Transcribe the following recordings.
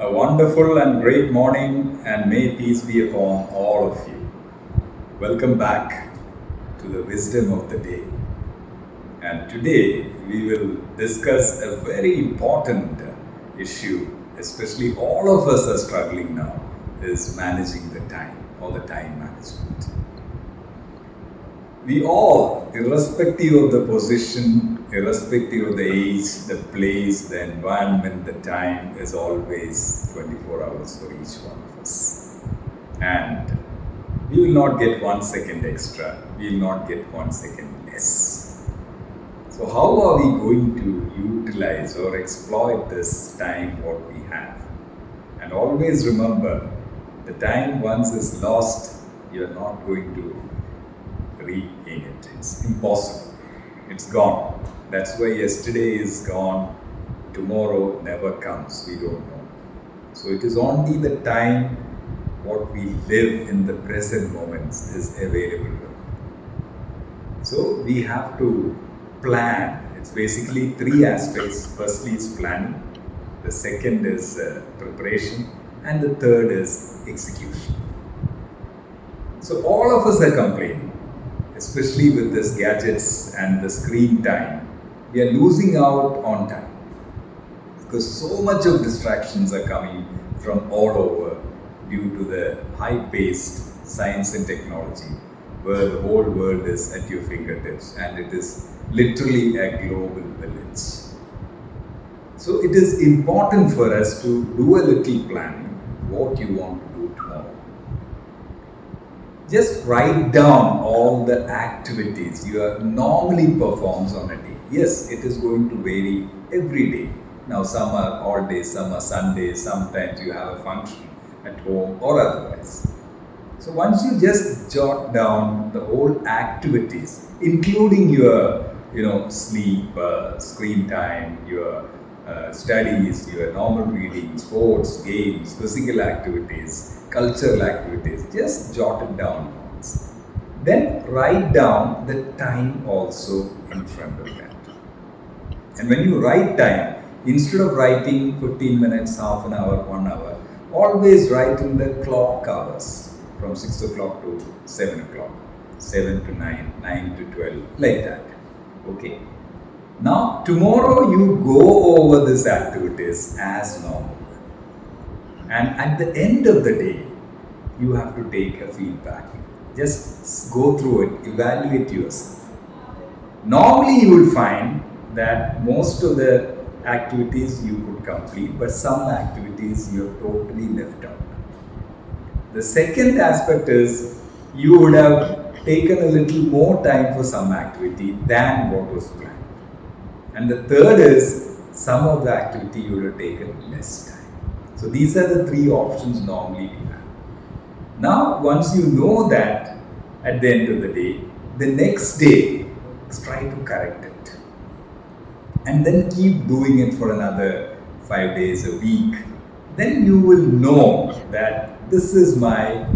A wonderful and great morning, and may peace be upon all of you. Welcome back to the wisdom of the day. And today we will discuss a very important issue, especially all of us are struggling now, is managing the time or the time management. We all, irrespective of the position, irrespective of the age, the place, the environment, the time is always 24 hours for each one of us. And we will not get 1 second extra, we will not get 1 second less. So, how are we going to utilize or exploit this time what we have? And always remember, the time once is lost, you are not going to regain it. It's impossible. It's gone. That's why yesterday is gone, tomorrow never comes. We don't know. So it is only the time what we live in the present moments is available. So we have to plan. It's basically three aspects. Firstly is planning. The second is preparation. And the third is execution. So all of us are complaining, especially with these gadgets and the screen time. We are losing out on time because so much of distractions are coming from all over due to the high-paced science and technology where the whole world is at your fingertips and it is literally a global village. So it is important for us to do a little planning what you want to do tomorrow. Just write down all the activities you normally performs on a day. Yes, it is going to vary every day. Now some are all days, some are Sundays, sometimes you have a function at home or otherwise. So once you just jot down the whole activities, including your sleep, screen time, your studies, your normal reading, sports, games, physical activities, cultural activities, just jot it down once. Then write down the time also in front of that. And when you write time, instead of writing 15 minutes, half an hour, 1 hour, always write in the clock hours from 6 o'clock to 7 o'clock, 7 to 9, 9 to 12, like that. Okay. Now, tomorrow you go over these activities as normal. And at the end of the day, you have to take a feedback. Just go through it, evaluate yourself. Normally, you will find that most of the activities you could complete, but some activities you have totally left out. The second aspect is you would have taken a little more time for some activity than what was planned. And the third is some of the activity you would have taken less time. So these are the three options normally we have. Now, once you know that at the end of the day, the next day, try to correct it. And then keep doing it for another 5 days, a week. Then you will know that this is my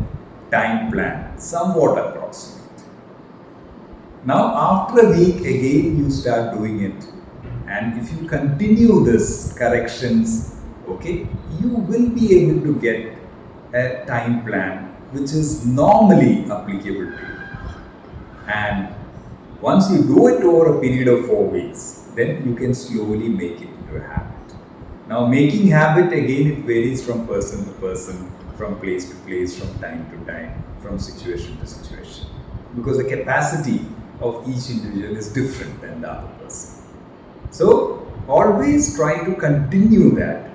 time plan, somewhat approximate. Now, after a week, again you start doing it. And if you continue this corrections, okay, you will be able to get a time plan which is normally applicable to you. And once you do it over a period of 4 weeks, then you can slowly make it into a habit. Now, making habit, again, it varies from person to person, from place to place, from time to time, from situation to situation. Because the capacity of each individual is different than the other person. So, always try to continue that.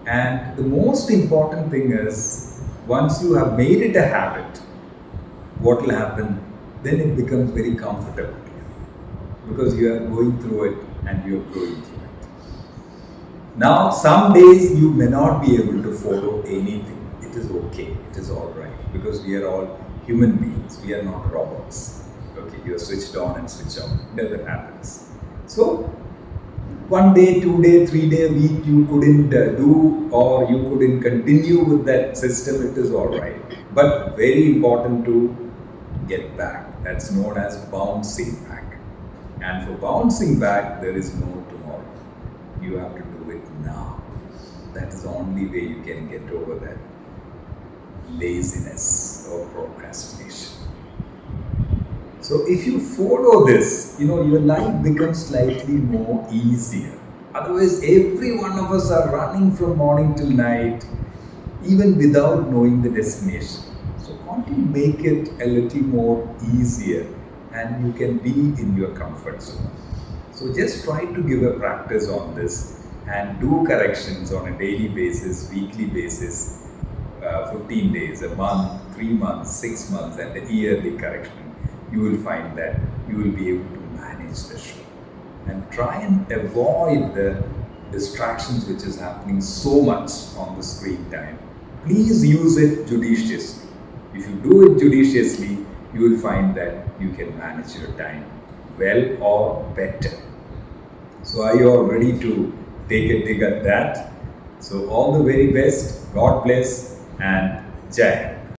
And the most important thing is, once you have made it a habit, what will happen? Then it becomes very comfortable to you. Because you are going through it and you are growing through it. Now, some days you may not be able to follow anything. It is okay. It is alright. Because we are all human beings. We are not robots. Okay, you are switched on and switched off. It never happens. So, 1 day, 2 day, 3 day, week you couldn't do or you couldn't continue with that system, it is alright. But very important to get back. That's known as bouncing back. And for bouncing back, there is no tomorrow. You have to do it now. that is the only way you can get over that laziness or procrastination. So if you follow this, your life becomes slightly more easier. Otherwise, every one of us are running from morning till night, even without knowing the destination. So can't you make it a little more easier and you can be in your comfort zone? So just try to give a practice on this and do corrections on a daily basis, weekly basis, 15 days, a month, 3 months, 6 months, and a yearly correction. You will find that you will be able to manage the show. And try and avoid the distractions which is happening so much on the screen time. Please use it judiciously. If you do it judiciously, you will find that you can manage your time well or better. So are you all ready to take a dig at that? So all the very best, God bless, and Jai Hind.